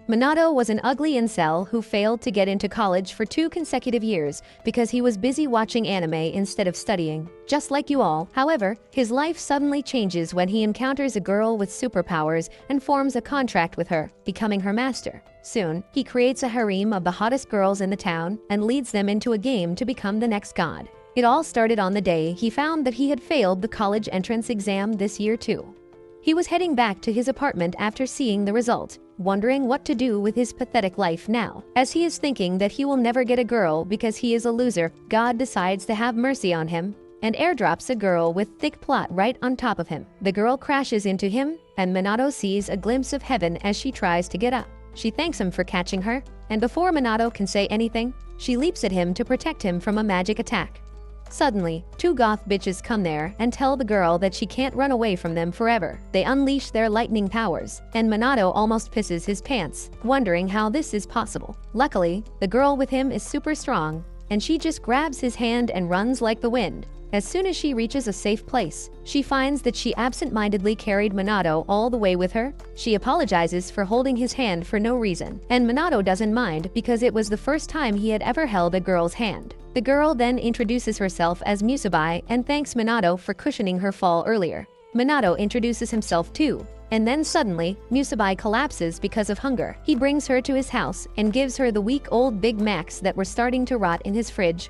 Manado was an ugly incel who failed to get into college for 2 consecutive years because he was busy watching anime instead of studying. Just like you all, however, his life suddenly changes when he encounters a girl with superpowers and forms a contract with her, becoming her master. Soon, he creates a harem of the hottest girls in the town and leads them into a game to become the next god. It all started on the day he found that he had failed the college entrance exam this year too. He was heading back to his apartment after seeing the result, wondering what to do with his pathetic life now. As he is thinking that he will never get a girl because he is a loser, God decides to have mercy on him and airdrops a girl with thick plot right on top of him. The girl crashes into him, and Manado sees a glimpse of heaven as she tries to get up. She thanks him for catching her, and before Manado can say anything, she leaps at him to protect him from a magic attack. Suddenly, 2 goth bitches come there and tell the girl that she can't run away from them forever. They unleash their lightning powers, and Manado almost pisses his pants, wondering how this is possible. Luckily, the girl with him is super strong, and she just grabs his hand and runs like the wind. As soon as she reaches a safe place, she finds that she absent-mindedly carried Manado all the way with her. She apologizes for holding his hand for no reason, and Manado doesn't mind because it was the first time he had ever held a girl's hand. The girl then introduces herself as Musabi and thanks Manado for cushioning her fall earlier. Manado introduces himself too, and then suddenly, Musabi collapses because of hunger. He brings her to his house and gives her the week old Big Macs that were starting to rot in his fridge.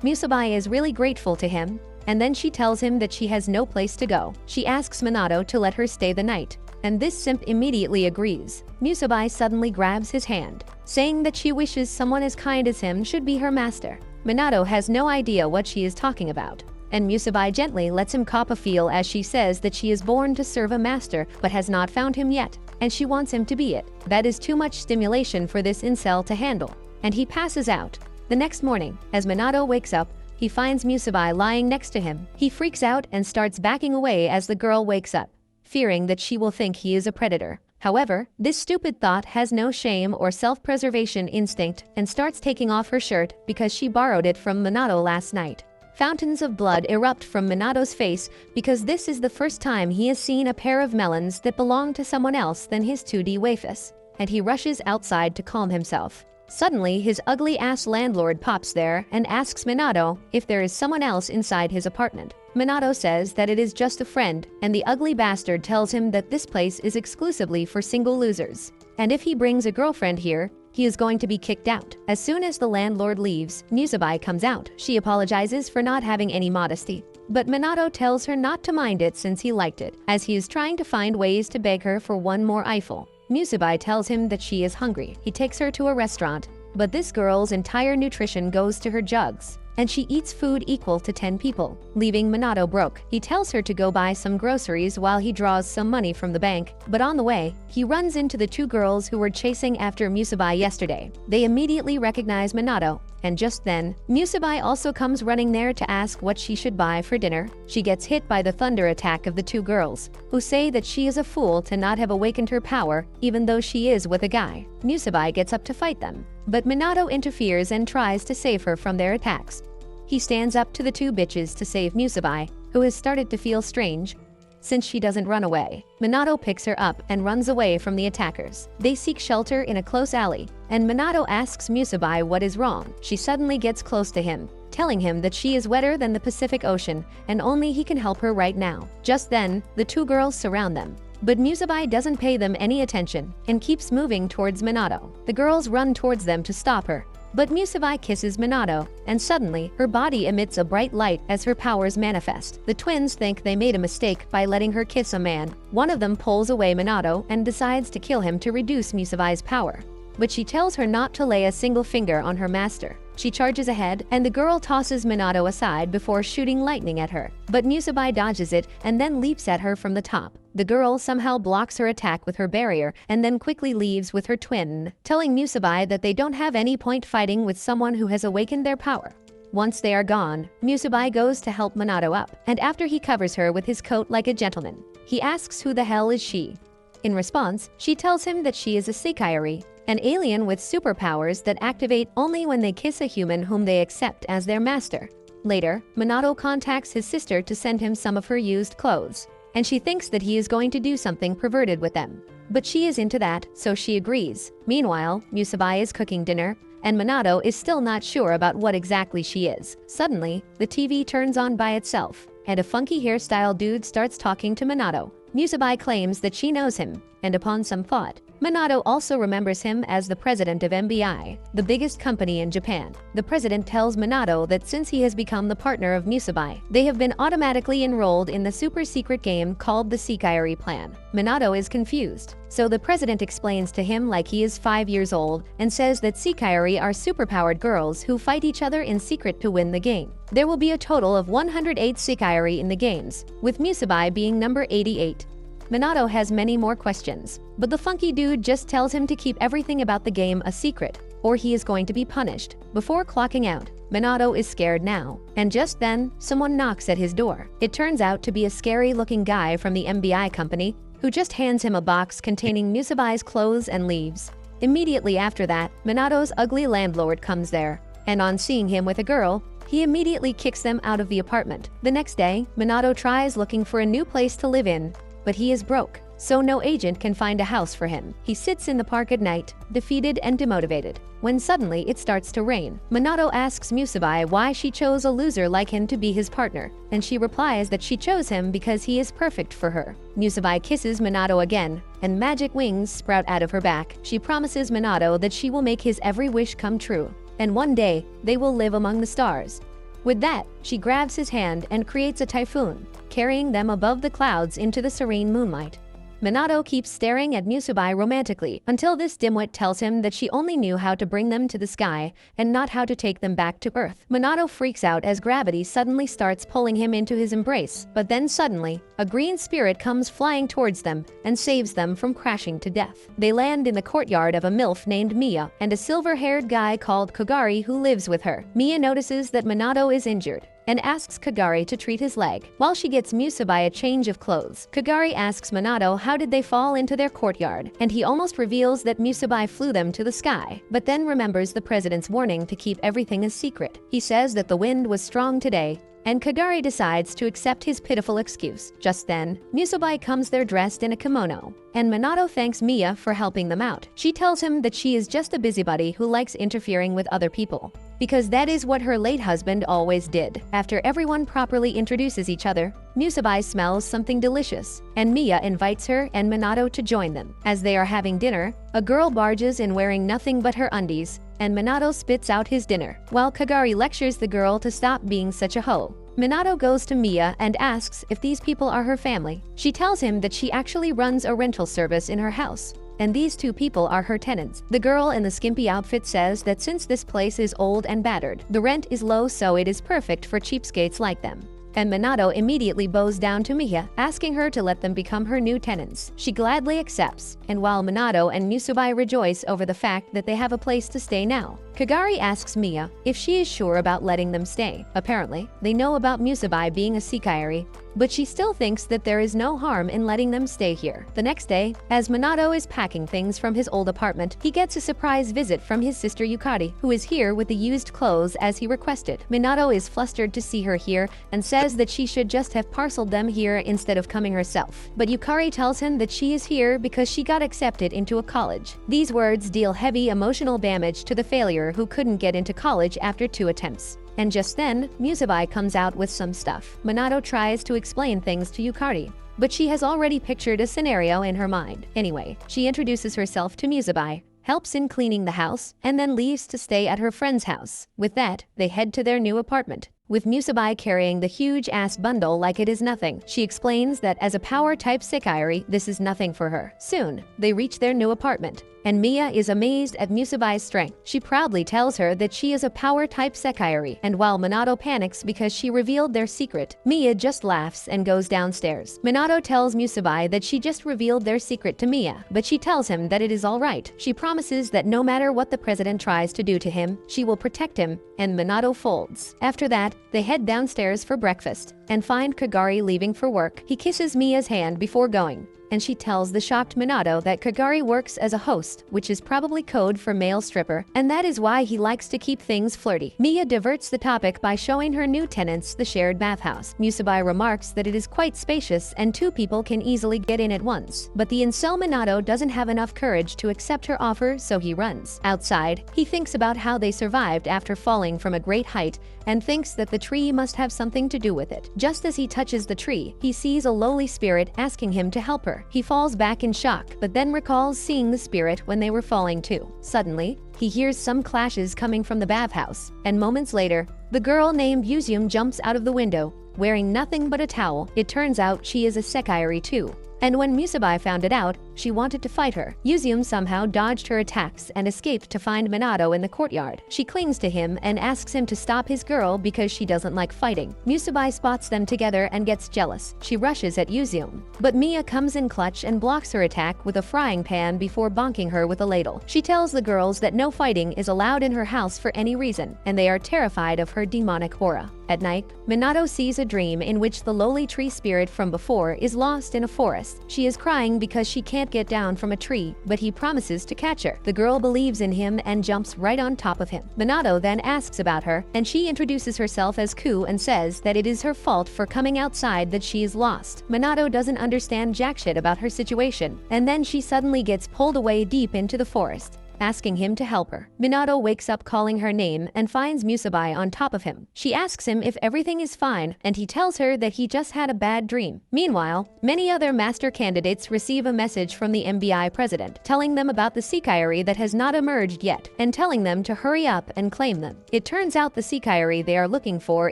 Musabi is really grateful to him, and then she tells him that she has no place to go. She asks Manado to let her stay the night, and this simp immediately agrees. Musabi suddenly grabs his hand, saying that she wishes someone as kind as him should be her master. Manado has no idea what she is talking about, and Musabi gently lets him cop a feel as she says that she is born to serve a master but has not found him yet, and she wants him to be it. That is too much stimulation for this incel to handle, and he passes out. The next morning, as Manado wakes up, he finds Musabi lying next to him. He freaks out and starts backing away as the girl wakes up, fearing that she will think he is a predator. However, this stupid thought has no shame or self-preservation instinct and starts taking off her shirt because she borrowed it from Manado last night. Fountains of blood erupt from Manado's face because this is the first time he has seen a pair of melons that belong to someone else than his 2D wafus, and he rushes outside to calm himself. Suddenly, his ugly-ass landlord pops there and asks Manado if there is someone else inside his apartment. Manado says that it is just a friend, and the ugly bastard tells him that this place is exclusively for single losers, and if he brings a girlfriend here, he is going to be kicked out. As soon as the landlord leaves, Musabi comes out. She apologizes for not having any modesty, but Manado tells her not to mind it since he liked it, as he is trying to find ways to beg her for one more eyeful. Musabi tells him that she is hungry. He takes her to a restaurant, but this girl's entire nutrition goes to her jugs, and she eats food equal to 10 people, leaving Manado broke. He tells her to go buy some groceries while he draws some money from the bank, but on the way, he runs into the 2 girls who were chasing after Musabi yesterday. They immediately recognize Manado, and just then, Musabi also comes running there to ask what she should buy for dinner. She gets hit by the thunder attack of the 2 girls, who say that she is a fool to not have awakened her power even though she is with a guy. Musabi gets up to fight them, but Manado interferes and tries to save her from their attacks. He stands up to the 2 bitches to save Musabi, who has started to feel strange since she doesn't run away. Manado picks her up and runs away from the attackers. They seek shelter in a close alley, and Manado asks Musabi what is wrong. She suddenly gets close to him, telling him that she is wetter than the Pacific Ocean and only he can help her right now. Just then, the 2 girls surround them, but Musabi doesn't pay them any attention and keeps moving towards Manado. The girls run towards them to stop her, but Musabi kisses Manado, and suddenly, her body emits a bright light as her powers manifest. The twins think they made a mistake by letting her kiss a man. One of them pulls away Manado and decides to kill him to reduce Musabi's power, but she tells her not to lay a single finger on her master. She charges ahead, and the girl tosses Manado aside before shooting lightning at her, but Musabi dodges it and then leaps at her from the top. The girl somehow blocks her attack with her barrier and then quickly leaves with her twin, telling Musabi that they don't have any point fighting with someone who has awakened their power. Once they are gone, Musabi goes to help Manado up, and after he covers her with his coat like a gentleman, he asks who the hell is she. In response, she tells him that she is a Kagari, an alien with superpowers that activate only when they kiss a human whom they accept as their master. Later, Manado contacts his sister to send him some of her used clothes, and she thinks that he is going to do something perverted with them. but she is into that, so she agrees. Meanwhile, Musabi is cooking dinner, and Manado is still not sure about what exactly she is. Suddenly, the TV turns on by itself, and a funky hairstyle dude starts talking to Manado. Musabi claims that she knows him, and upon some thought, Manado also remembers him as the president of MBI, the biggest company in Japan. The president tells Manado that since he has become the partner of Musabi, they have been automatically enrolled in the super-secret game called the Seye plan. Manado is confused, so the president explains to him like he is 5 years old and says that Seye are superpowered girls who fight each other in secret to win the game. There will be a total of 108 Seye in the games, with Musabi being number 88. Manado has many more questions, but the funky dude just tells him to keep everything about the game a secret, or he is going to be punished. Before clocking out, Manado is scared now, and just then, someone knocks at his door. It turns out to be a scary-looking guy from the MBI company, who just hands him a box containing Musabi's clothes and leaves. Immediately after that, Manado's ugly landlord comes there, and on seeing him with a girl, he immediately kicks them out of the apartment. The next day, Manado tries looking for a new place to live in, but he is broke, so no agent can find a house for him. He sits in the park at night, defeated and demotivated, when suddenly it starts to rain. Manado asks Musabi why she chose a loser like him to be his partner, and she replies that she chose him because he is perfect for her. Musabi kisses Manado again, and magic wings sprout out of her back. She promises Manado that she will make his every wish come true, and one day, they will live among the stars. With that, she grabs his hand and creates a typhoon, carrying them above the clouds into the serene moonlight. Manado keeps staring at Musabi romantically until this dimwit tells him that she only knew how to bring them to the sky and not how to take them back to Earth. Manado freaks out as gravity suddenly starts pulling him into his embrace, but then suddenly, a green spirit comes flying towards them and saves them from crashing to death. They land in the courtyard of a MILF named Mia and a silver-haired guy called Kagari who lives with her. Mia notices that Manado is injured and asks Kagari to treat his leg, while she gets Musabi a change of clothes. Kagari asks Manado how did they fall into their courtyard, and he almost reveals that Musabi flew them to the sky, but then remembers the president's warning to keep everything a secret. He says that the wind was strong today, and Kagari decides to accept his pitiful excuse. Just then, Musabi comes there dressed in a kimono, and Manado thanks Mia for helping them out. She tells him that she is just a busybody who likes interfering with other people, because that is what her late husband always did. After everyone properly introduces each other, Musabi smells something delicious, and Mia invites her and Manado to join them. As they are having dinner, a girl barges in wearing nothing but her undies, and Manado spits out his dinner, while Kagari lectures the girl to stop being such a hoe. Manado goes to Mia and asks if these people are her family. She tells him that she actually runs a rental service in her house, and these two people are her tenants. The girl in the skimpy outfit says that since this place is old and battered, the rent is low, so it is perfect for cheapskates like them. And Manado immediately bows down to Mia, asking her to let them become her new tenants. She gladly accepts, and while Manado and Musabi rejoice over the fact that they have a place to stay now, Kagari asks Mia if she is sure about letting them stay. Apparently, they know about Musabi being a Seye, but she still thinks that there is no harm in letting them stay here. The next day, as Manado is packing things from his old apartment, he gets a surprise visit from his sister Yukari, who is here with the used clothes as he requested. Manado is flustered to see her here and says that she should just have parceled them here instead of coming herself. But Yukari tells him that she is here because she got accepted into a college. These words deal heavy emotional damage to the failure who couldn't get into college after 2 attempts. And just then, Musabi comes out with some stuff. Manado tries to explain things to Yukari, but she has already pictured a scenario in her mind. Anyway, she introduces herself to Musabi, helps in cleaning the house, and then leaves to stay at her friend's house. With that, they head to their new apartment, with Musabi carrying the huge-ass bundle like it is nothing. She explains that as a power-type Seye, this is nothing for her. Soon, they reach their new apartment, and Mia is amazed at Musabi's strength. She proudly tells her that she is a power-type Seye, and while Manado panics because she revealed their secret, Mia just laughs and goes downstairs. Manado tells Musabi that she just revealed their secret to Mia, but she tells him that it is all right. She promises that no matter what the president tries to do to him, she will protect him, and Manado folds. After that, they head downstairs for breakfast. and find Kagari leaving for work. He kisses Mia's hand before going, and she tells the shocked Manado that Kagari works as a host, which is probably code for male stripper, and that is why he likes to keep things flirty. Mia diverts the topic by showing her new tenants the shared bathhouse. Musabi remarks that it is quite spacious and 2 people can easily get in at once, but the incel Manado doesn't have enough courage to accept her offer, so he runs. Outside, he thinks about how they survived after falling from a great height and thinks that the tree must have something to do with it. Just as he touches the tree, he sees a lowly spirit asking him to help her. He falls back in shock, but then recalls seeing the spirit when they were falling too. Suddenly, he hears some clashes coming from the bathhouse, and moments later, the girl named Yuzium jumps out of the window, wearing nothing but a towel. It turns out she is a Sekiri too. And when Musabi found it out, she wanted to fight her. Yuzium somehow dodged her attacks and escaped to find Manado in the courtyard. She clings to him and asks him to stop his girl because she doesn't like fighting. Musabi spots them together and gets jealous. She rushes at Yuzium, but Mia comes in clutch and blocks her attack with a frying pan before bonking her with a ladle. She tells the girls that no fighting is allowed in her house for any reason, and they are terrified of her demonic aura. At night, Manado sees a dream in which the lowly tree spirit from before is lost in a forest. She is crying because she can't get down from a tree, but he promises to catch her. The girl believes in him and jumps right on top of him. Manado then asks about her, and she introduces herself as Coup and says that it is her fault for coming outside that she is lost. Manado doesn't understand jack shit about her situation, and then she suddenly gets pulled away deep into the forest, asking him to help her. Manado wakes up calling her name and finds Musabi on top of him. She asks him if everything is fine, and he tells her that he just had a bad dream. Meanwhile, many other master candidates receive a message from the MBI president, telling them about the Sekiri that has not emerged yet, and telling them to hurry up and claim them. It turns out the Sekiri they are looking for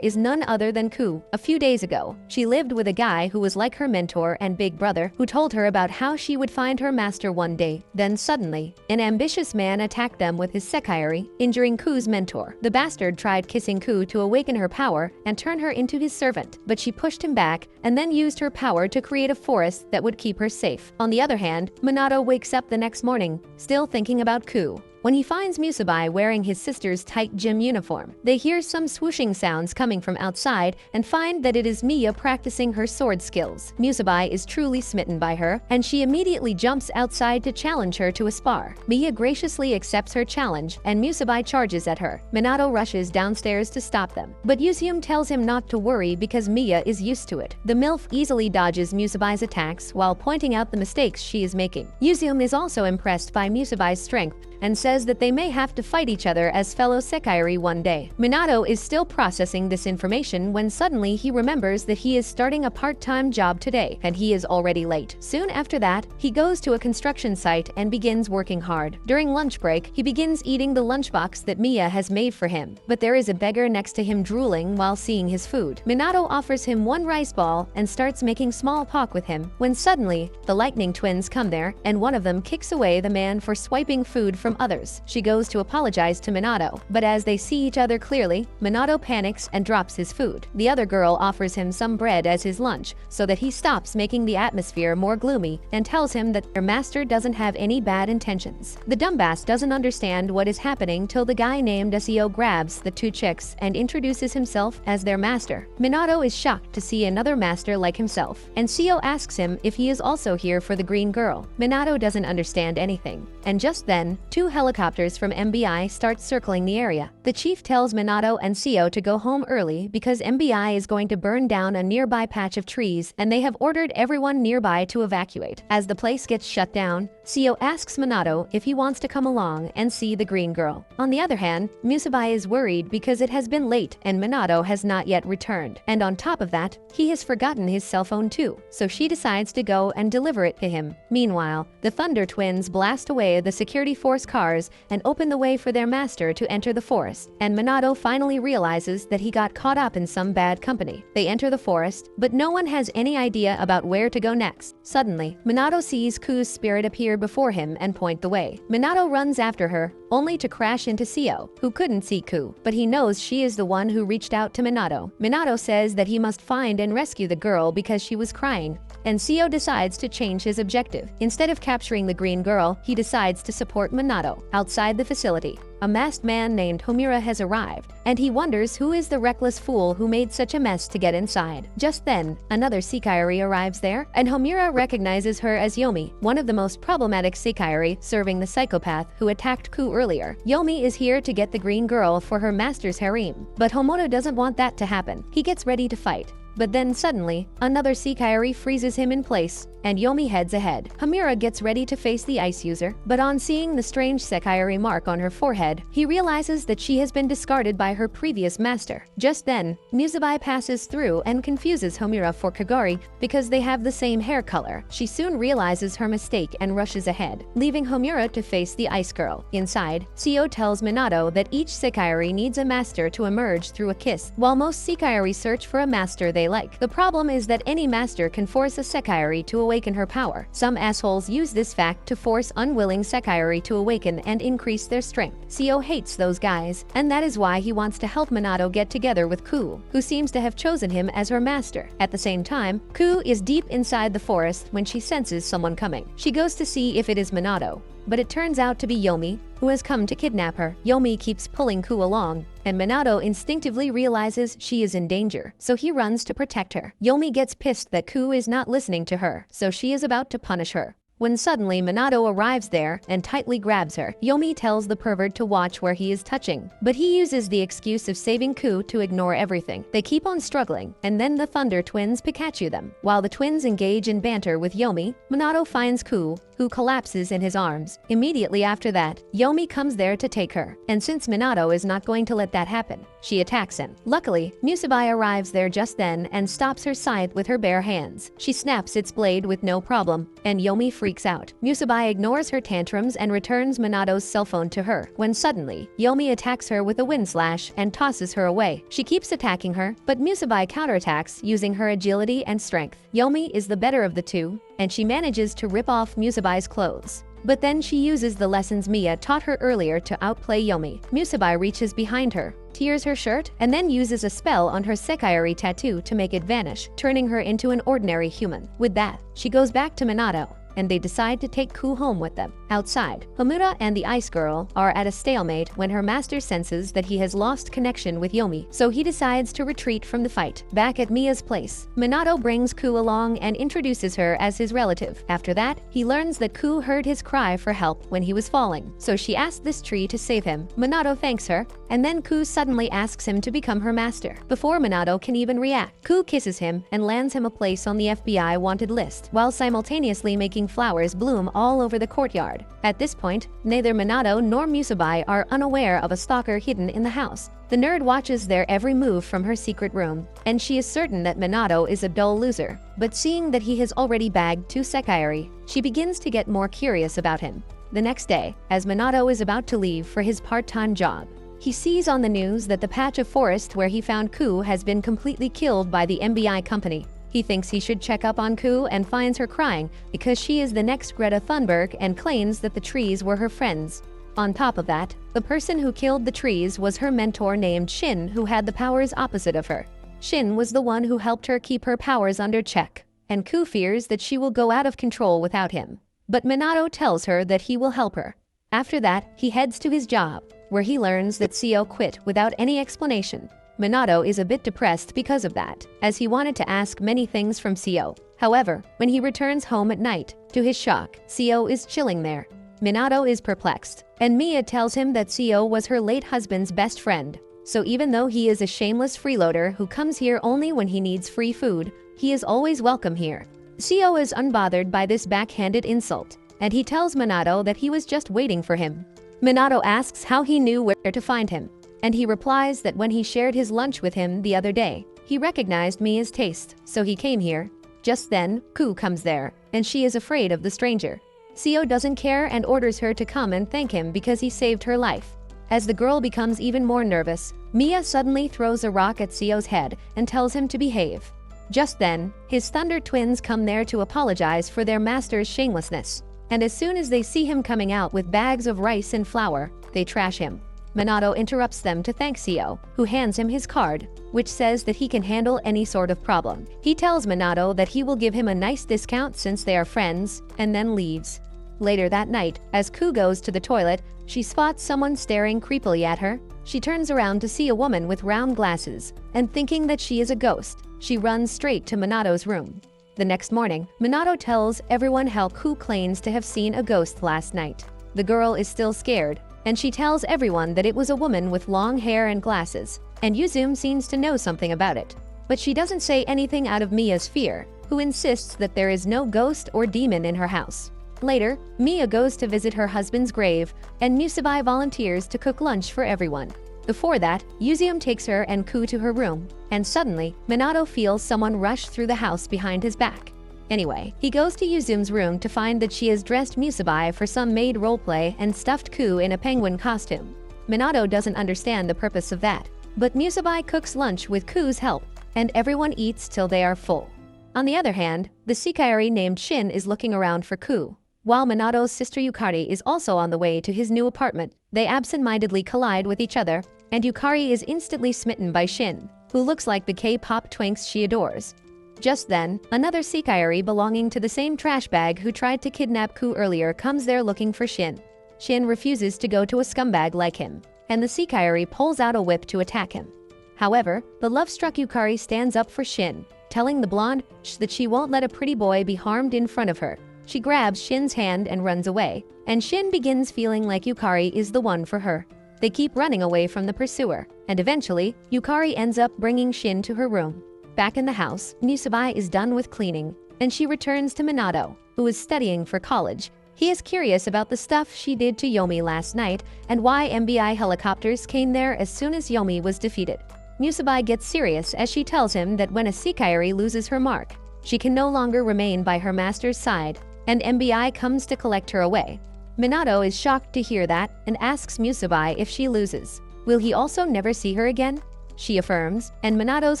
is none other than Coup. A few days ago, she lived with a guy who was like her mentor and big brother, who told her about how she would find her master one day. Then suddenly, an ambitious man attacked them with his Sekiri, injuring Coup's mentor. The bastard tried kissing Coup to awaken her power and turn her into his servant, but she pushed him back and then used her power to create a forest that would keep her safe. On the other hand, Manado wakes up the next morning, still thinking about Coup. When he finds Musabi wearing his sister's tight gym uniform, they hear some swooshing sounds coming from outside and find that it is Mia practicing her sword skills. Musabi is truly smitten by her, and she immediately jumps outside to challenge her to a spar. Mia graciously accepts her challenge, and Musabi charges at her. Manado rushes downstairs to stop them, but Yuzium tells him not to worry because Mia is used to it. The MILF easily dodges Musabi's attacks while pointing out the mistakes she is making. Yuzium is also impressed by Musabi's strength and says that they may have to fight each other as fellow Sekiri one day. Manado is still processing this information when suddenly he remembers that he is starting a part-time job today, and he is already late. Soon after that, he goes to a construction site and begins working hard. During lunch break, he begins eating the lunchbox that Mia has made for him, but there is a beggar next to him drooling while seeing his food. Manado offers him one rice ball and starts making small talk with him, when suddenly, the lightning twins come there, and one of them kicks away the man for swiping food from others. She goes to apologize to Manado, but as they see each other clearly, Manado panics and drops his food. The other girl offers him some bread as his lunch so that he stops making the atmosphere more gloomy and tells him that their master doesn't have any bad intentions. The dumbass doesn't understand what is happening till the guy named Seye grabs the 2 chicks and introduces himself as their master. Manado is shocked to see another master like himself, and Seye asks him if he is also here for the green girl. Manado doesn't understand anything, and just then, 2 helicopters from MBI start circling the area. The chief tells Manado and Seye to go home early because MBI is going to burn down a nearby patch of trees, and they have ordered everyone nearby to evacuate. As the place gets shut down, Seye asks Manado if he wants to come along and see the green girl. On the other hand, Musabi is worried because it has been late and Manado has not yet returned. And on top of that, he has forgotten his cell phone too, so she decides to go and deliver it to him. Meanwhile, the Thunder Twins blast away the security force cars and open the way for their master to enter the forest, and Manado finally realizes that he got caught up in some bad company. They enter the forest, but no one has any idea about where to go next. Suddenly, Manado sees Coup's spirit appear before him and point the way. Manado runs after her, only to crash into Seye, who couldn't see Coup, but he knows she is the one who reached out to Manado. Manado says that he must find and rescue the girl because she was crying, and Seye decides to change his objective. Instead of capturing the green girl, he decides to support Manado. Outside the facility, a masked man named Homura has arrived, and he wonders who is the reckless fool who made such a mess to get inside. Just then, another Seikairi arrives there, and Homura recognizes her as Yomi, one of the most problematic Seikairi serving the psychopath who attacked Coup earlier. Yomi is here to get the green girl for her master's harem, but Homoto doesn't want that to happen. He gets ready to fight. But then suddenly, another Seikairi freezes him in place, and Yomi heads ahead. Homura gets ready to face the ice user, but on seeing the strange Seikairi mark on her forehead, he realizes that she has been discarded by her previous master. Just then, Musabi passes through and confuses Homura for Kagari because they have the same hair color. She soon realizes her mistake and rushes ahead, leaving Homura to face the ice girl. Inside, Seye tells Manado that each Seikairi needs a master to emerge through a kiss, while most Seikairi search for a master they like. The problem is that any master can force a Seikairi to awaken her power. Some assholes use this fact to force unwilling Seikairi to awaken and increase their strength. Seye hates those guys, and that is why he wants to help Manado get together with Coup, who seems to have chosen him as her master. At the same time, Coup is deep inside the forest when she senses someone coming. She goes to see if it is Manado, but it turns out to be Yomi, who has come to kidnap her. Yomi keeps pulling Coup along, and Manado instinctively realizes she is in danger, so he runs to protect her. Yomi gets pissed that Coup is not listening to her, so she is about to punish her, when suddenly Manado arrives there and tightly grabs her. Yomi tells the pervert to watch where he is touching, but he uses the excuse of saving Coup to ignore everything. They keep on struggling, and then the Thunder twins Pikachu them. While the twins engage in banter with Yomi, Manado finds Coup, who collapses in his arms. Immediately after that, Yomi comes there to take her, and since Manado is not going to let that happen, she attacks him. Luckily, Musabi arrives there just then and stops her scythe with her bare hands. She snaps its blade with no problem, and Yomi freaks out. Musabi ignores her tantrums and returns Manado's cell phone to her, when suddenly, Yomi attacks her with a wind slash and tosses her away. She keeps attacking her, but Musabi counterattacks using her agility and strength. Yomi is the better of the two, and she manages to rip off Musabi's clothes. But then she uses the lessons Mia taught her earlier to outplay Yomi. Musabi reaches behind her, tears her shirt, and then uses a spell on her Seikairi tattoo to make it vanish, turning her into an ordinary human. With that, she goes back to Manado, and they decide to take Coup home with them. Outside, Homura and the ice girl are at a stalemate when her master senses that he has lost connection with Yomi, so he decides to retreat from the fight. Back at Mia's place, Manado brings Coup along and introduces her as his relative. After that, he learns that Coup heard his cry for help when he was falling, so she asked this tree to save him. Manado thanks her, and then Coup suddenly asks him to become her master. Before Manado can even react, Coup kisses him and lands him a place on the FBI wanted list, while simultaneously making flowers bloom all over the courtyard. At this point, neither Manado nor Musabi are unaware of a stalker hidden in the house. The nerd watches their every move from her secret room, and she is certain that Manado is a dull loser. But seeing that he has already bagged 2 Seikairi, she begins to get more curious about him. The next day, as Manado is about to leave for his part-time job, he sees on the news that the patch of forest where he found Coup has been completely killed by the MBI company. He thinks he should check up on Coup and finds her crying because she is the next Greta Thunberg and claims that the trees were her friends. On top of that, the person who killed the trees was her mentor named Shin, who had the powers opposite of her. Shin was the one who helped her keep her powers under check, and Coup fears that she will go out of control without him. But Manado tells her that he will help her. After that, he heads to his job, where he learns that Seye quit without any explanation. Manado is a bit depressed because of that, as he wanted to ask many things from Seye. However, when he returns home at night, to his shock, Seye is chilling there. Manado is perplexed, and Mia tells him that Seye was her late husband's best friend. So even though he is a shameless freeloader who comes here only when he needs free food, he is always welcome here. Seye is unbothered by this backhanded insult, and he tells Manado that he was just waiting for him. Manado asks how he knew where to find him, and he replies that when he shared his lunch with him the other day, he recognized Mia's taste, so he came here. Just then, Coup comes there, and she is afraid of the stranger. Seye doesn't care and orders her to come and thank him because he saved her life. As the girl becomes even more nervous, Mia suddenly throws a rock at Seye's head and tells him to behave. Just then, his Thunder twins come there to apologize for their master's shamelessness, and as soon as they see him coming out with bags of rice and flour, they trash him. Manado interrupts them to thank Seye, who hands him his card, which says that he can handle any sort of problem. He tells Manado that he will give him a nice discount since they are friends, and then leaves. Later that night, as Coup goes to the toilet, she spots someone staring creepily at her. She turns around to see a woman with round glasses, and thinking that she is a ghost, she runs straight to Manado's room. The next morning, Manado tells everyone how Coup claims to have seen a ghost last night. The girl is still scared, and she tells everyone that it was a woman with long hair and glasses, and Yuzume seems to know something about it. But she doesn't say anything out of Mia's fear, who insists that there is no ghost or demon in her house. Later, Mia goes to visit her husband's grave, and Musabi volunteers to cook lunch for everyone. Before that, Yuzume takes her and Coup to her room, and suddenly, Manado feels someone rush through the house behind his back. Anyway, he goes to Yuzume's room to find that she has dressed Musabi for some maid roleplay and stuffed Coup in a penguin costume. Manado doesn't understand the purpose of that, but Musabi cooks lunch with Coup's help, and everyone eats till they are full. On the other hand, the Kagari named Shin is looking around for Coup. While Manado's sister Yukari is also on the way to his new apartment, they absent-mindedly collide with each other, and Yukari is instantly smitten by Shin, who looks like the K-pop twinks she adores. Just then, another Kagari belonging to the same trash bag who tried to kidnap Coup earlier comes there looking for Shin. Shin refuses to go to a scumbag like him, and the Kagari pulls out a whip to attack him. However, the love-struck Yukari stands up for Shin, telling the blonde that she won't let a pretty boy be harmed in front of her. She grabs Shin's hand and runs away, and Shin begins feeling like Yukari is the one for her. They keep running away from the pursuer, and eventually, Yukari ends up bringing Shin to her room. Back in the house, Musabi is done with cleaning, and she returns to Manado, who is studying for college. He is curious about the stuff she did to Yomi last night and why MBI helicopters came there as soon as Yomi was defeated. Musabi gets serious as she tells him that when a Kagari loses her mark, she can no longer remain by her master's side, and MBI comes to collect her away. Manado is shocked to hear that and asks Musabi if she loses. Will he also never see her again? She affirms, and Manado's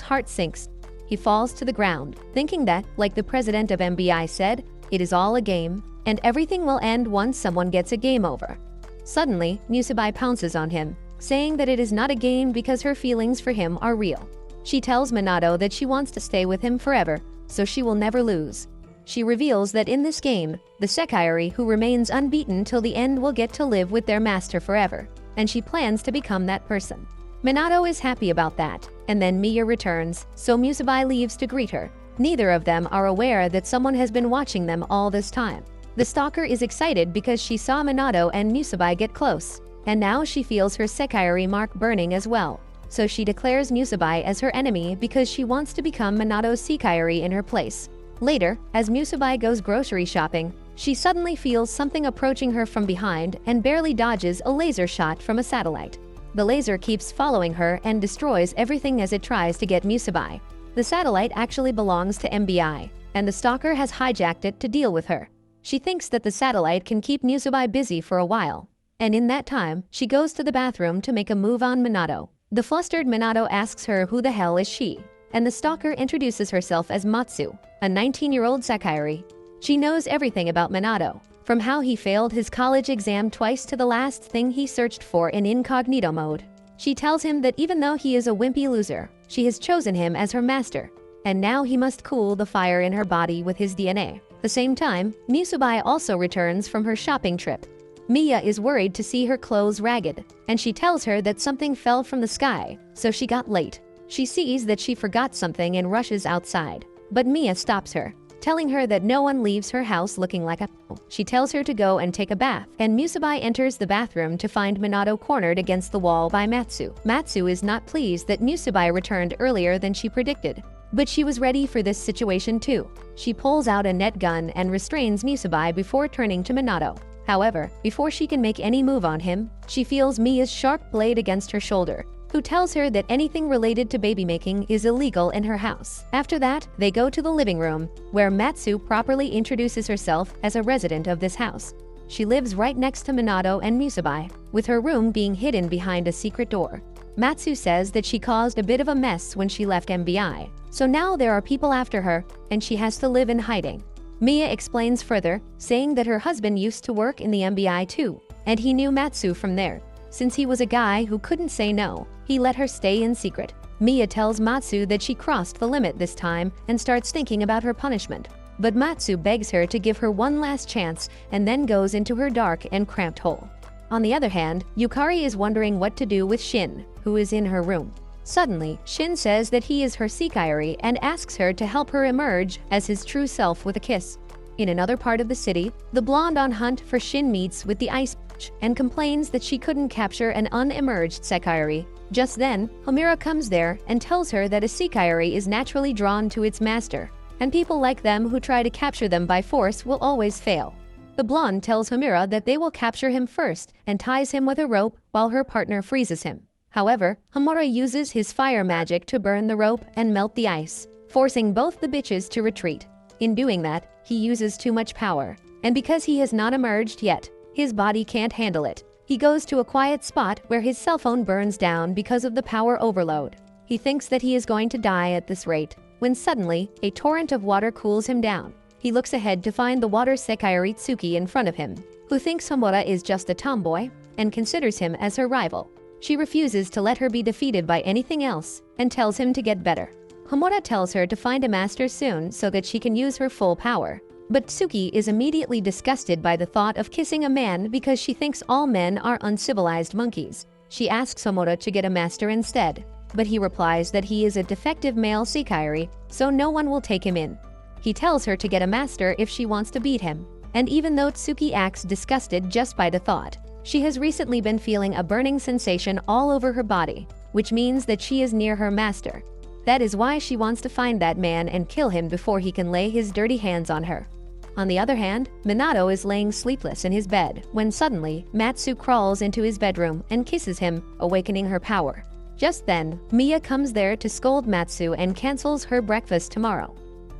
heart sinks. He falls to the ground, thinking that, like the president of MBI said, it is all a game, and everything will end once someone gets a game over. Suddenly, Musabi pounces on him, saying that it is not a game because her feelings for him are real. She tells Manado that she wants to stay with him forever, so she will never lose. She reveals that in this game, the Kagari who remains unbeaten till the end will get to live with their master forever, and she plans to become that person. Manado is happy about that, and then Mia returns, so Musabi leaves to greet her. Neither of them are aware that someone has been watching them all this time. The stalker is excited because she saw Manado and Musabi get close, and now she feels her Kagari mark burning as well. So she declares Musabi as her enemy because she wants to become Manado's Kagari in her place. Later, as Musabi goes grocery shopping, she suddenly feels something approaching her from behind and barely dodges a laser shot from a satellite. The laser keeps following her and destroys everything as it tries to get Musabi. The satellite actually belongs to MBI, and the stalker has hijacked it to deal with her. She thinks that the satellite can keep Musabi busy for a while, and in that time, she goes to the bathroom to make a move on Manado. The flustered Manado asks her who the hell is she, and the stalker introduces herself as Matsu, a 19-year-old Kagari. She knows everything about Manado, from how he failed his college exam twice to the last thing he searched for in incognito mode. She tells him that even though he is a wimpy loser, she has chosen him as her master, and now he must cool the fire in her body with his DNA. At the same time, Musabi also returns from her shopping trip. Mia is worried to see her clothes ragged, and she tells her that something fell from the sky, so she got late. She sees that she forgot something and rushes outside, but Mia stops her, telling her that no one leaves her house looking like a She tells her to go and take a bath, and Musabi enters the bathroom to find Manado cornered against the wall by Matsu. Matsu is not pleased that Musabi returned earlier than she predicted, but she was ready for this situation too. She pulls out a net gun and restrains Musabi before turning to Manado. However, before she can make any move on him, she feels Mia's sharp blade against her shoulder, who tells her that anything related to baby making is illegal in her house. After that, they go to the living room, where Matsu properly introduces herself as a resident of this house. She lives right next to Manado and Musabi, with her room being hidden behind a secret door. Matsu says that she caused a bit of a mess when she left MBI, so now there are people after her, and she has to live in hiding. Mia explains further, saying that her husband used to work in the MBI too, and he knew Matsu from there. Since he was a guy who couldn't say no, he let her stay in secret. Mia tells Matsu that she crossed the limit this time and starts thinking about her punishment. but Matsu begs her to give her one last chance and then goes into her dark and cramped hole. On the other hand, Yukari is wondering what to do with Shin, who is in her room. Suddenly, Shin says that he is her Kagari and asks her to help her emerge as his true self with a kiss. In another part of the city, the blonde on hunt for Shin meets with the ice witch and complains that she couldn't capture an unemerged Kagari. Just then, Homura comes there and tells her that a Kagari is naturally drawn to its master, and people like them who try to capture them by force will always fail. The blonde tells Homura that they will capture him first and ties him with a rope while her partner freezes him. However, Homura uses his fire magic to burn the rope and melt the ice, forcing both the bitches to retreat. In doing that, he uses too much power, and because he has not emerged yet, his body can't handle it. He goes to a quiet spot where his cell phone burns down because of the power overload. He thinks that he is going to die at this rate, when suddenly, a torrent of water cools him down. He looks ahead to find the water Kagari Tsuki in front of him, who thinks Homura is just a tomboy and considers him as her rival. She refuses to let her be defeated by anything else and tells him to get better. Homura tells her to find a master soon so that she can use her full power. But Tsuki is immediately disgusted by the thought of kissing a man because she thinks all men are uncivilized monkeys. She asks Homura to get a master instead, but he replies that he is a defective male Kagari, so no one will take him in. He tells her to get a master if she wants to beat him, and even though Tsuki acts disgusted just by the thought, she has recently been feeling a burning sensation all over her body, which means that she is near her master. That is why she wants to find that man and kill him before he can lay his dirty hands on her. On the other hand, Manado is laying sleepless in his bed when suddenly Matsu crawls into his bedroom and kisses him, awakening her power. Just then, Miya comes there to scold Matsu and cancels her breakfast tomorrow.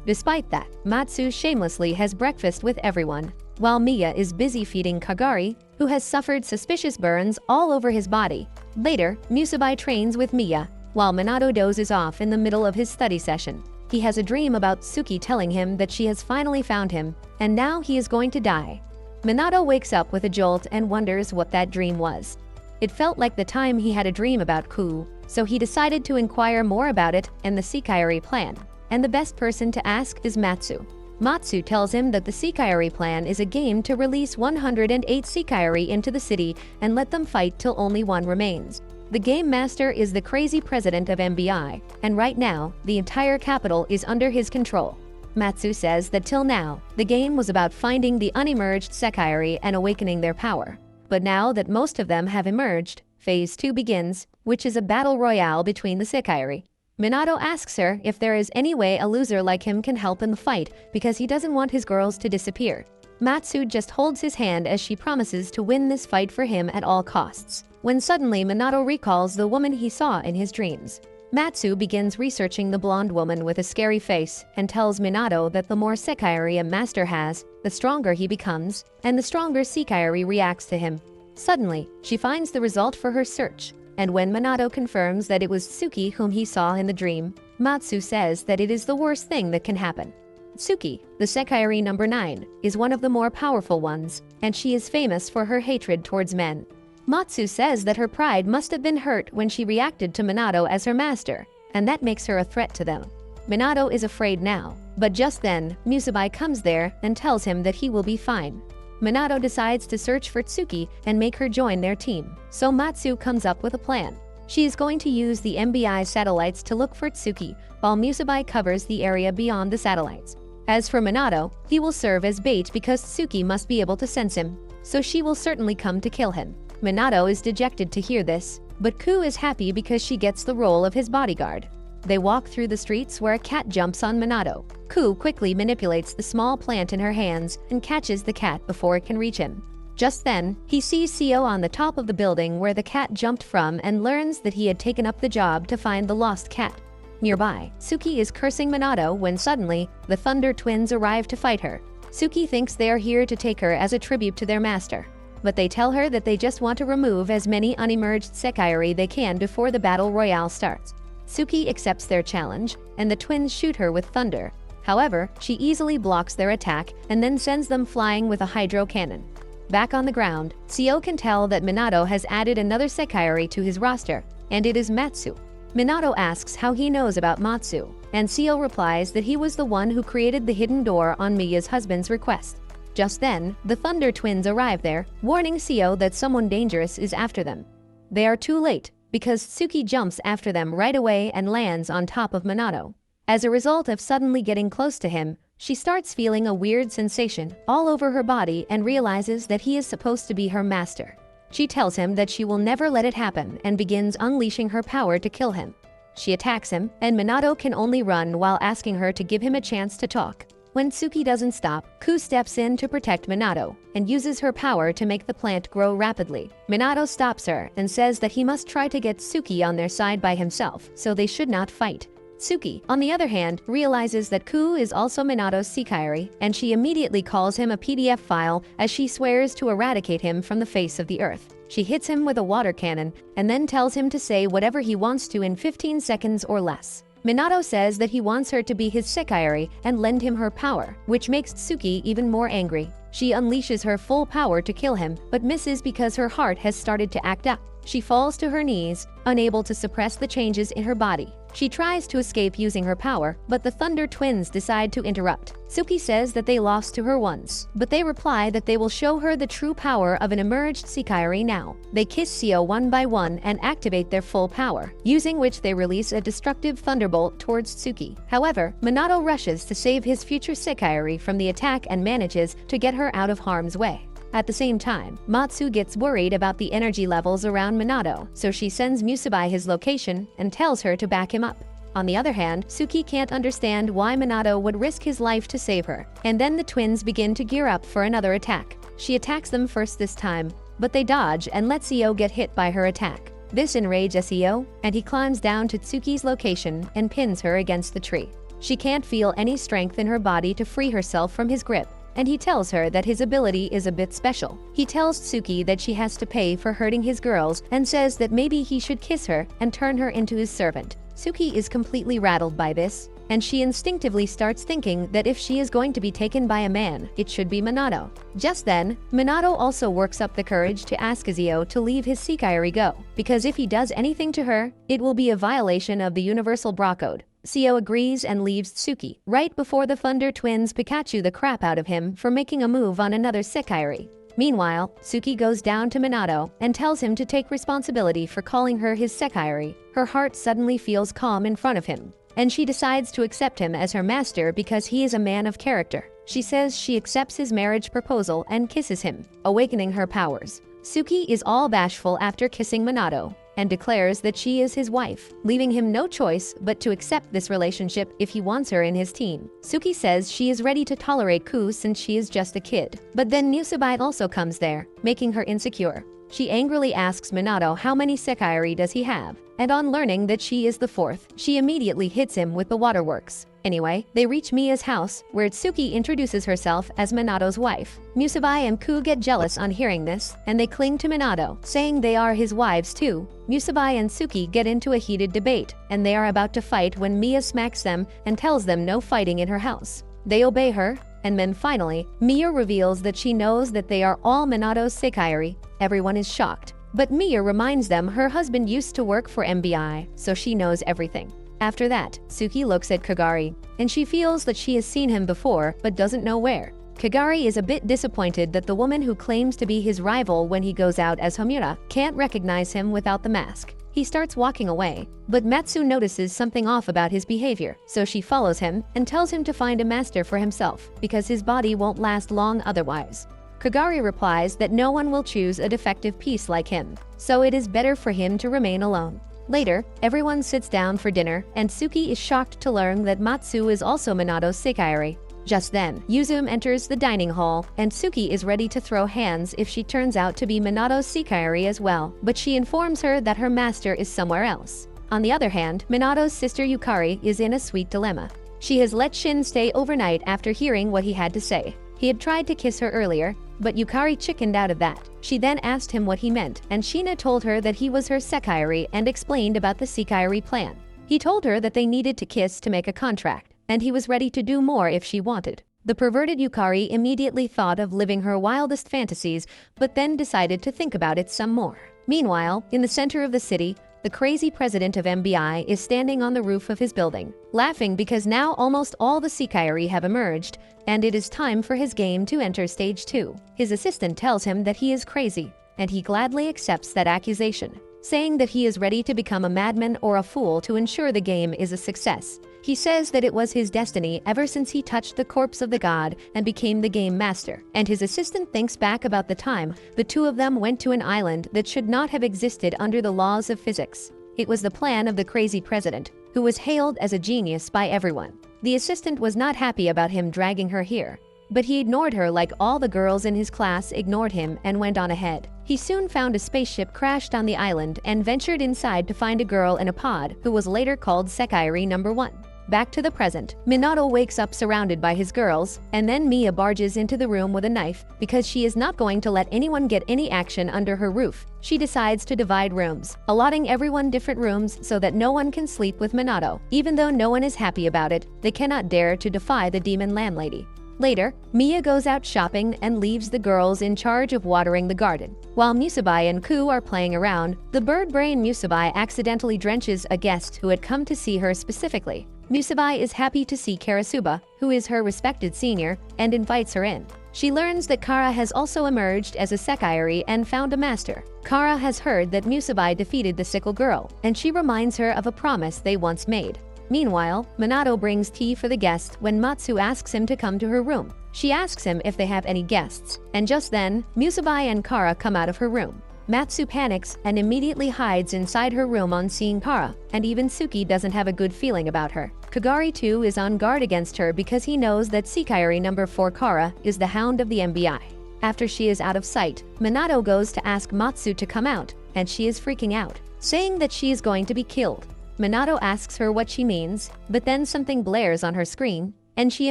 Despite that, Matsu shamelessly has breakfast with everyone, while Miya is busy feeding Kagari, who has suffered suspicious burns all over his body. Later, Musabi trains with Miya, while Manado dozes off in the middle of his study session. He has a dream about Tsuki telling him that she has finally found him, and now he is going to die. Manado wakes up with a jolt and wonders what that dream was. It felt like the time he had a dream about Coup, so he decided to inquire more about it and the Kagari plan, and the best person to ask is Matsu. Matsu tells him that the Kagari plan is a game to release 108 Kagari into the city and let them fight till only one remains. The game master is the crazy president of MBI, and right now, the entire capital is under his control. Matsu says that till now, the game was about finding the unemerged Kagari and awakening their power. But now that most of them have emerged, Phase 2 begins, which is a battle royale between the Kagari. Manado asks her if there is any way a loser like him can help in the fight because he doesn't want his girls to disappear. Matsu just holds his hand as she promises to win this fight for him at all costs, when suddenly Manado recalls the woman he saw in his dreams. Matsu begins researching the blonde woman with a scary face and tells Manado that the more Kagari a master has, the stronger he becomes, and the stronger Kagari reacts to him. Suddenly, she finds the result for her search, and when Manado confirms that it was Tsuki whom he saw in the dream, Matsu says that it is the worst thing that can happen. Tsuki, the Kagari number 9, is one of the more powerful ones, and she is famous for her hatred towards men. Matsu says that her pride must have been hurt when she reacted to Manado as her master, and that makes her a threat to them. Manado is afraid now, but just then, Musabi comes there and tells him that he will be fine. Manado decides to search for Tsuki and make her join their team, so Matsu comes up with a plan. She is going to use the MBI satellites to look for Tsuki, while Musabi covers the area beyond the satellites. As for Manado, he will serve as bait because Tsuki must be able to sense him, so she will certainly come to kill him. Manado is dejected to hear this, but Coup is happy because she gets the role of his bodyguard. They walk through the streets where a cat jumps on Manado. Coup quickly manipulates the small plant in her hands and catches the cat before it can reach him. Just then, he sees Seye on the top of the building where the cat jumped from and learns that he had taken up the job to find the lost cat. Nearby, Tsuki is cursing Manado when suddenly, the Thunder Twins arrive to fight her. Tsuki thinks they are here to take her as a tribute to their master, but they tell her that they just want to remove as many unemerged Kagari they can before the battle royale starts. Tsuki accepts their challenge, and the twins shoot her with thunder. However, she easily blocks their attack and then sends them flying with a hydro cannon. Back on the ground, Seye can tell that Manado has added another Kagari to his roster, and it is Matsu. Manado asks how he knows about Matsu, and Seye replies that he was the one who created the hidden door on Miya's husband's request. Just then, the Thunder Twins arrive there, warning Seye that someone dangerous is after them. They are too late, because Tsuki jumps after them right away and lands on top of Manado. As a result of suddenly getting close to him, she starts feeling a weird sensation all over her body and realizes that he is supposed to be her master. She tells him that she will never let it happen and begins unleashing her power to kill him. She attacks him, and Manado can only run while asking her to give him a chance to talk. When Tsuki doesn't stop, Coup steps in to protect Manado and uses her power to make the plant grow rapidly. Manado stops her and says that he must try to get Tsuki on their side by himself, so they should not fight. Tsuki, on the other hand, realizes that Coup is also Minado's Kagari, and she immediately calls him a PDF file as she swears to eradicate him from the face of the earth. She hits him with a water cannon and then tells him to say whatever he wants to in 15 seconds or less. Manado says that he wants her to be his Kagari and lend him her power, which makes Tsuki even more angry. She unleashes her full power to kill him, but misses because her heart has started to act up. She falls to her knees, unable to suppress the changes in her body. She tries to escape using her power, but the Thunder Twins decide to interrupt. Tsuki says that they lost to her once, but they reply that they will show her the true power of an emerged Kagari now. They kiss Seye one by one and activate their full power, using which they release a destructive thunderbolt towards Tsuki. However, Manado rushes to save his future Kagari from the attack and manages to get her out of harm's way. At the same time, Matsu gets worried about the energy levels around Manado, so she sends Musabi his location and tells her to back him up. On the other hand, Tsuki can't understand why Manado would risk his life to save her, and then the twins begin to gear up for another attack. She attacks them first this time, but they dodge and let Seye get hit by her attack. This enrages Seye, and he climbs down to Tsuki's location and pins her against the tree. She can't feel any strength in her body to free herself from his grip, and he tells her that his ability is a bit special. He tells Tsuki that she has to pay for hurting his girls and says that maybe he should kiss her and turn her into his servant. Tsuki is completely rattled by this, and she instinctively starts thinking that if she is going to be taken by a man, it should be Manado. Just then, Manado also works up the courage to ask Seye to leave his Kagari go, because if he does anything to her, it will be a violation of the Universal Bra Code. Seye agrees and leaves Tsuki, right before the Thunder Twins Pikachu the crap out of him for making a move on another Kagari. Meanwhile, Tsuki goes down to Manado and tells him to take responsibility for calling her his Kagari. Her heart suddenly feels calm in front of him, and she decides to accept him as her master because he is a man of character. She says she accepts his marriage proposal and kisses him, awakening her powers. Tsuki is all bashful after kissing Manado and declares that she is his wife, leaving him no choice but to accept this relationship if he wants her in his team. Tsuki says she is ready to tolerate Coup since she is just a kid, but then Musabi also comes there, making her insecure. She angrily asks Manado how many Kagari does he have, and on learning that she is the fourth, she immediately hits him with the waterworks. Anyway, they reach Miya's house, where Tsuki introduces herself as Manado's wife. Musabi and Coup get jealous on hearing this, and they cling to Manado, saying they are his wives too. Musabi and Tsuki get into a heated debate, and they are about to fight when Miya smacks them and tells them no fighting in her house. They obey her, and then finally, Miya reveals that she knows that they are all Manado's Kagari. Everyone is shocked, but Miya reminds them her husband used to work for MBI, so she knows everything. After that, Tsuki looks at Kagari, and she feels that she has seen him before but doesn't know where. Kagari is a bit disappointed that the woman who claims to be his rival when he goes out as Homura can't recognize him without the mask. He starts walking away, but Matsu notices something off about his behavior, so she follows him and tells him to find a master for himself because his body won't last long otherwise. Kagari replies that no one will choose a defective piece like him, so it is better for him to remain alone. Later, everyone sits down for dinner, and Tsuki is shocked to learn that Matsu is also Manado's Kagari. Just then, Yuzume enters the dining hall, and Tsuki is ready to throw hands if she turns out to be Manado's Kagari as well, but she informs her that her master is somewhere else. On the other hand, Minado's sister Yukari is in a sweet dilemma. She has let Shin stay overnight after hearing what he had to say. He had tried to kiss her earlier, but Yukari chickened out of that. She then asked him what he meant, and Shina told her that he was her Kagari and explained about the Kagari plan. He told her that they needed to kiss to make a contract, and he was ready to do more if she wanted. The perverted Yukari immediately thought of living her wildest fantasies, but then decided to think about it some more. Meanwhile, in the center of the city, the crazy president of MBI is standing on the roof of his building, laughing because now almost all the Kagari have emerged, and it is time for his game to enter stage 2. His assistant tells him that he is crazy, and he gladly accepts that accusation, saying that he is ready to become a madman or a fool to ensure the game is a success. He says that it was his destiny ever since he touched the corpse of the god and became the game master, and his assistant thinks back about the time the two of them went to an island that should not have existed under the laws of physics. It was the plan of the crazy president, who was hailed as a genius by everyone. The assistant was not happy about him dragging her here, but he ignored her like all the girls in his class ignored him and went on ahead. He soon found a spaceship crashed on the island and ventured inside to find a girl in a pod who was later called Kagari number 1. Back to the present, Manado wakes up surrounded by his girls, and then Mia barges into the room with a knife because she is not going to let anyone get any action under her roof. She decides to divide rooms, allotting everyone different rooms so that no one can sleep with Manado. Even though no one is happy about it, they cannot dare to defy the demon landlady. Later, Mia goes out shopping and leaves the girls in charge of watering the garden. While Musabi and Coup are playing around, the bird brain Musabi accidentally drenches a guest who had come to see her specifically. Musabi is happy to see Karasuba, who is her respected senior, and invites her in. She learns that Kara has also emerged as a Kagari and found a master. Kara has heard that Musabi defeated the sickle girl, and she reminds her of a promise they once made. Meanwhile, Manado brings tea for the guest when Matsu asks him to come to her room. She asks him if they have any guests, and just then, Musabi and Kara come out of her room. Matsu panics and immediately hides inside her room on seeing Kara, and even Tsuki doesn't have a good feeling about her. Kagari too is on guard against her because he knows that Kagari number 4 Kara is the hound of the MBI. After she is out of sight, Manado goes to ask Matsu to come out, and she is freaking out, saying that she is going to be killed. Manado asks her what she means, but then something blares on her screen, and she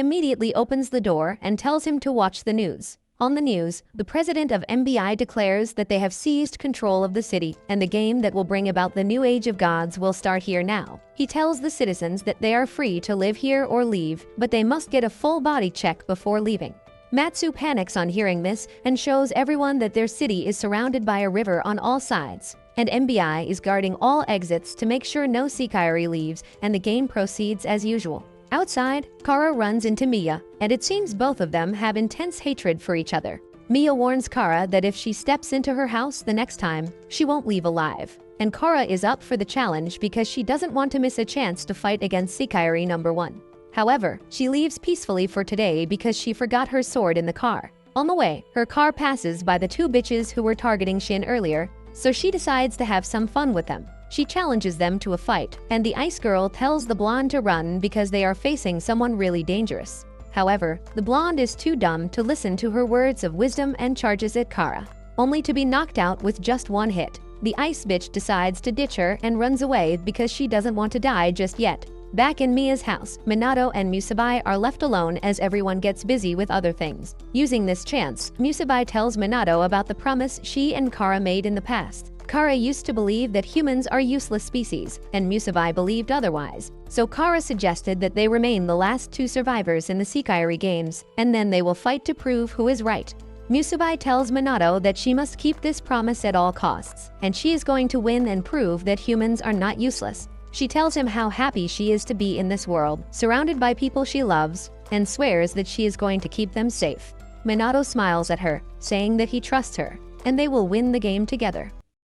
immediately opens the door and tells him to watch the news. On the news, the president of MBI declares that they have seized control of the city, and the game that will bring about the new age of gods will start here now. He tells the citizens that they are free to live here or leave, but they must get a full body check before leaving. Matsu panics on hearing this and shows everyone that their city is surrounded by a river on all sides, and MBI is guarding all exits to make sure no Kagari leaves and the game proceeds as usual. Outside, Kara runs into Mia, and it seems both of them have intense hatred for each other. Mia warns Kara that if she steps into her house the next time, she won't leave alive. And Kara is up for the challenge because she doesn't want to miss a chance to fight against Kagari number 1. However, she leaves peacefully for today because she forgot her sword in the car. On the way, her car passes by the 2 bitches who were targeting Shin earlier, so she decides to have some fun with them. She challenges them to a fight, and the ice girl tells the blonde to run because they are facing someone really dangerous. However, the blonde is too dumb to listen to her words of wisdom and charges at Kara, only to be knocked out with just 1 hit. The ice bitch decides to ditch her and runs away because she doesn't want to die just yet. Back in Mia's house, Manado and Musabi are left alone as everyone gets busy with other things. Using this chance, Musabi tells Manado about the promise she and Kara made in the past. Kara used to believe that humans are useless species, and Musabi believed otherwise. So Kara suggested that they remain the last 2 survivors in the Kagari games, and then they will fight to prove who is right. Musabi tells Manado that she must keep this promise at all costs, and she is going to win and prove that humans are not useless. She tells him how happy she is to be in this world, surrounded by people she loves, and swears that she is going to keep them safe. Manado smiles at her, saying that he trusts her, and they will win the game together.